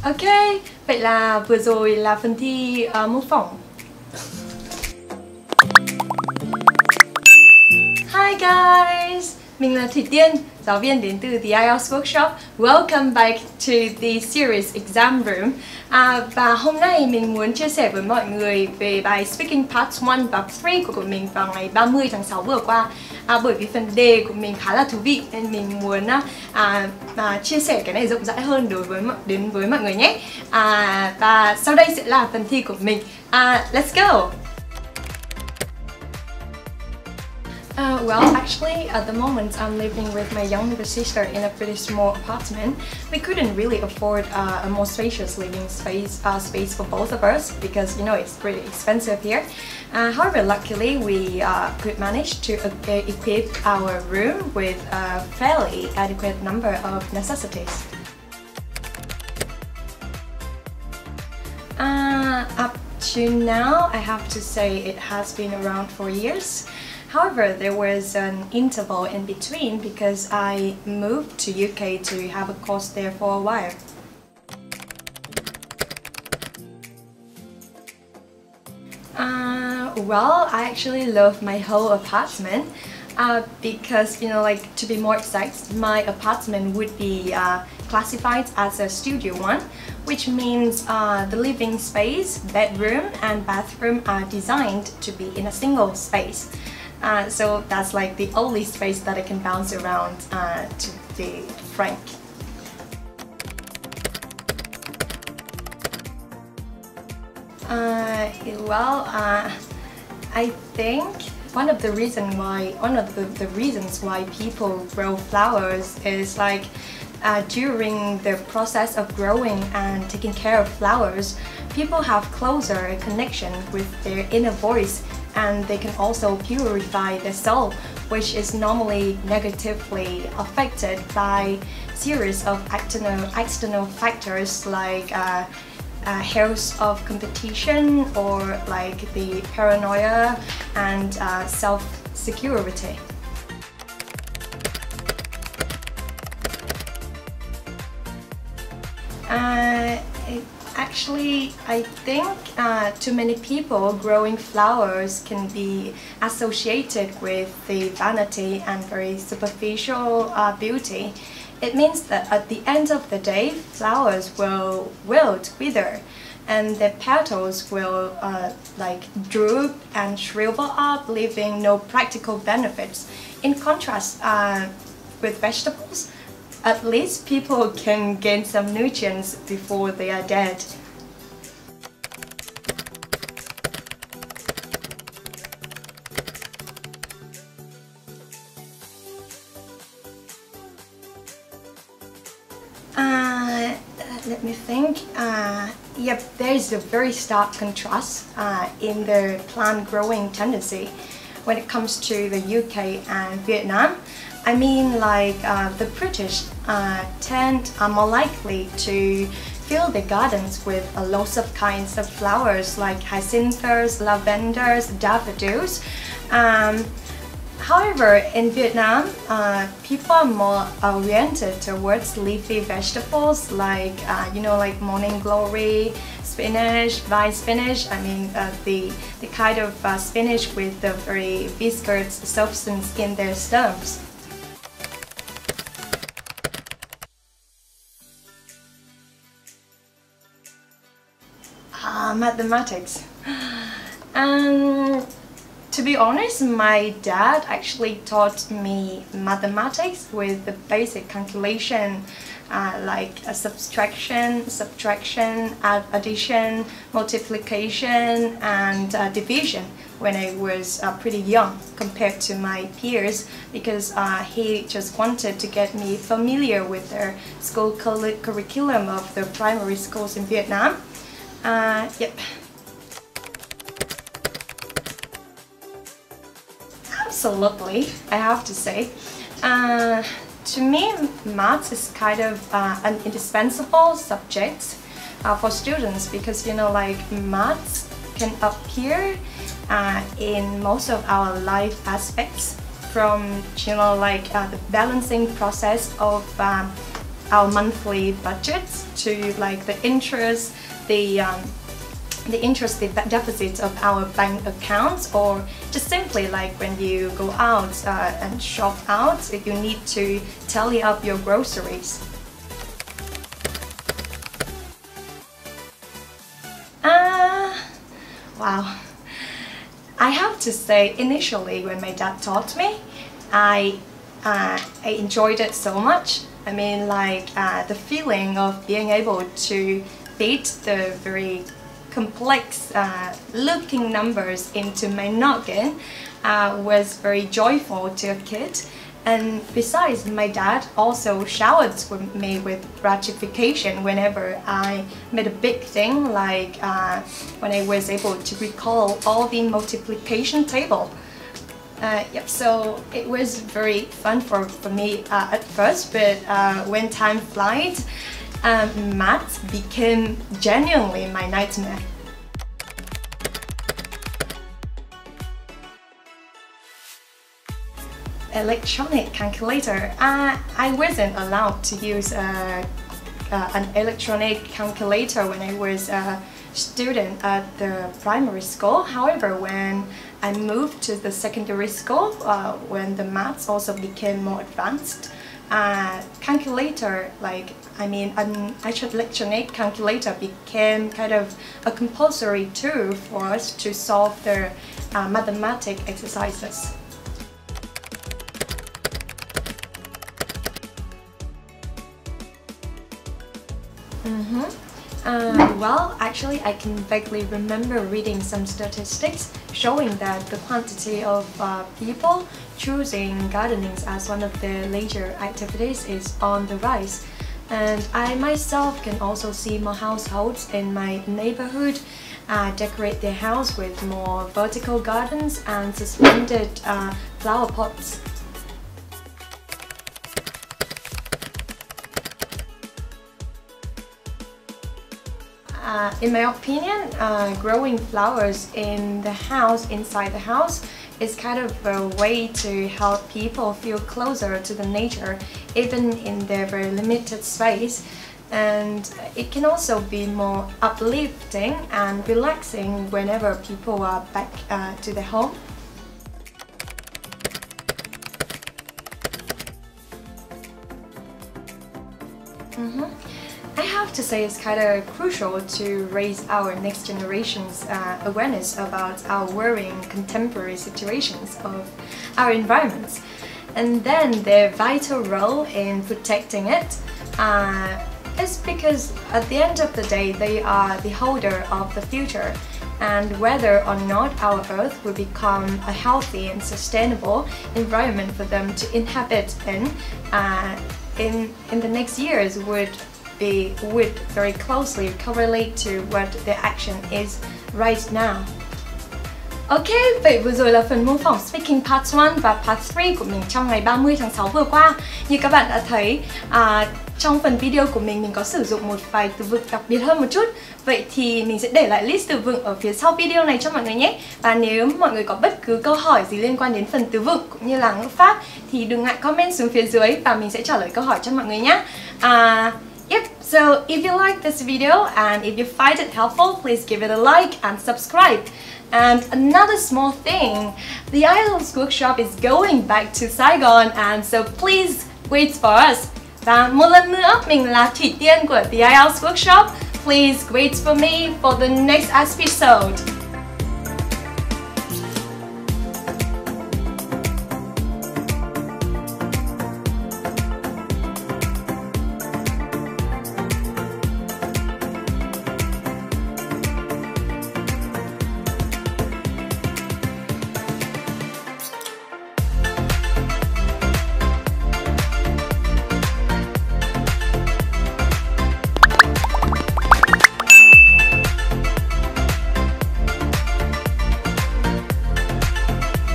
Ok, vậy là vừa rồi là phần thi mô phỏng. Hi guys! Mình là Thủy Tiên, giáo viên đến từ The IELTS Workshop. Welcome back to the series Exam Room. Và hôm nay mình muốn chia sẻ với mọi người về bài Speaking Part 1 và 3 của mình vào ngày 30 tháng 6 vừa qua. Bởi vì phần đề của mình khá là thú vị nên mình muốn chia sẻ cái này rộng rãi hơn đến với mọi người nhé. Và sau đây sẽ là phần thi của mình. Let's go! Well, actually, at the moment, I'm living with my younger sister in a pretty small apartment. We couldn't really afford a more spacious living space for both of us because, you know, it's pretty expensive here. However, luckily, we could manage to equip our room with a fairly adequate number of necessities. Up to now, I have to say it has been around 4 years. However, there was an interval in between because I moved to UK to have a course there for a while. Well, I actually love my whole apartment because, you know, like, to be more exact, my apartment would be classified as a studio one, which means the living space, bedroom and bathroom are designed to be in a single space. So that's like the only space that I can bounce around to be frank. I think one of the reasons why people grow flowers is like during the process of growing and taking care of flowers, people have closer connection with their inner voice, and they can also purify their soul, which is normally negatively affected by series of external factors like health of competition or like the paranoia and self-security. Actually, I think to many people, growing flowers can be associated with the vanity and very superficial beauty. It means that at the end of the day, flowers will wither, and the petals will like droop and shrivel up, leaving no practical benefits. In contrast, with vegetables, at least people can gain some nutrients before they are dead. Let me think. Yep, there is a very stark contrast in the plant growing tendency when it comes to the UK and Vietnam. I mean, like the British are more likely to fill their gardens with lots of kinds of flowers like hyacinths, lavenders, daffodils. However, in Vietnam, people are more oriented towards leafy vegetables like, you know, like morning glory, spinach, vine spinach. I mean, the kind of spinach with the very viscous substance in their stems. Mathematics. To be honest, my dad actually taught me mathematics with the basic calculation like subtraction, addition, multiplication and division when I was pretty young compared to my peers, because he just wanted to get me familiar with the school curriculum of the primary schools in Vietnam. Yep. Absolutely, I have to say. To me, maths is kind of an indispensable subject for students because, you know, like, maths can appear in most of our life aspects, from, you know, like the balancing process of our monthly budgets to like the interest, the deficits of our bank accounts, or just simply like when you go out and shop out, you need to tally up your groceries. Wow. I have to say, initially when my dad taught me, I enjoyed it so much. I mean, like the feeling of being able to fit the very complex looking numbers into my noggin was very joyful to a kid. And besides, my dad also showered me with gratification whenever I made a big thing, like when I was able to recall all the multiplication table. Yep, so it was very fun for me at first, but when time flies, maths became genuinely my nightmare. Electronic calculator. I wasn't allowed to use an electronic calculator when I was a student at the primary school. However, when I moved to the secondary school, when the maths also became more advanced, calculator, like an electronic calculator became kind of a compulsory tool for us to solve the mathematic exercises. Well, actually, I can vaguely remember reading some statistics showing that the quantity of people choosing gardening as one of their leisure activities is on the rise. And I myself can also see more households in my neighborhood decorate their house with more vertical gardens and suspended flower pots. In my opinion, growing flowers in the house, inside the house, is kind of a way to help people feel closer to the nature, even in their very limited space. And it can also be more uplifting and relaxing whenever people are back to their home. I have to say it's kind of crucial to raise our next generation's awareness about our worrying contemporary situations of our environments, and then their vital role in protecting it is because at the end of the day they are the holder of the future, and whether or not our Earth will become a healthy and sustainable environment for them to inhabit in the next years would very closely correlate to what their action is right now. Ok, vậy vừa rồi là phần mô phỏng Speaking Part 1 và Part 3 của mình trong ngày 30 tháng 6 vừa qua. Như các bạn đã thấy, trong phần video của mình có sử dụng một vài từ vựng đặc biệt hơn một chút. Vậy thì mình sẽ để lại list từ vựng ở phía sau video này cho mọi người nhé. Và nếu mọi người có bất cứ câu hỏi gì liên quan đến phần từ vựng cũng như là ngữ pháp thì đừng ngại comment xuống phía dưới và mình sẽ trả lời câu hỏi cho mọi người nhé. Yep, so if you like this video and if you find it helpful, please give it a like and subscribe. And another small thing, the IELTS workshop is going back to Saigon, and so please wait for us. Và một lần nữa, mình là Thủy Tiên của the IELTS workshop. Please wait for me for the next episode.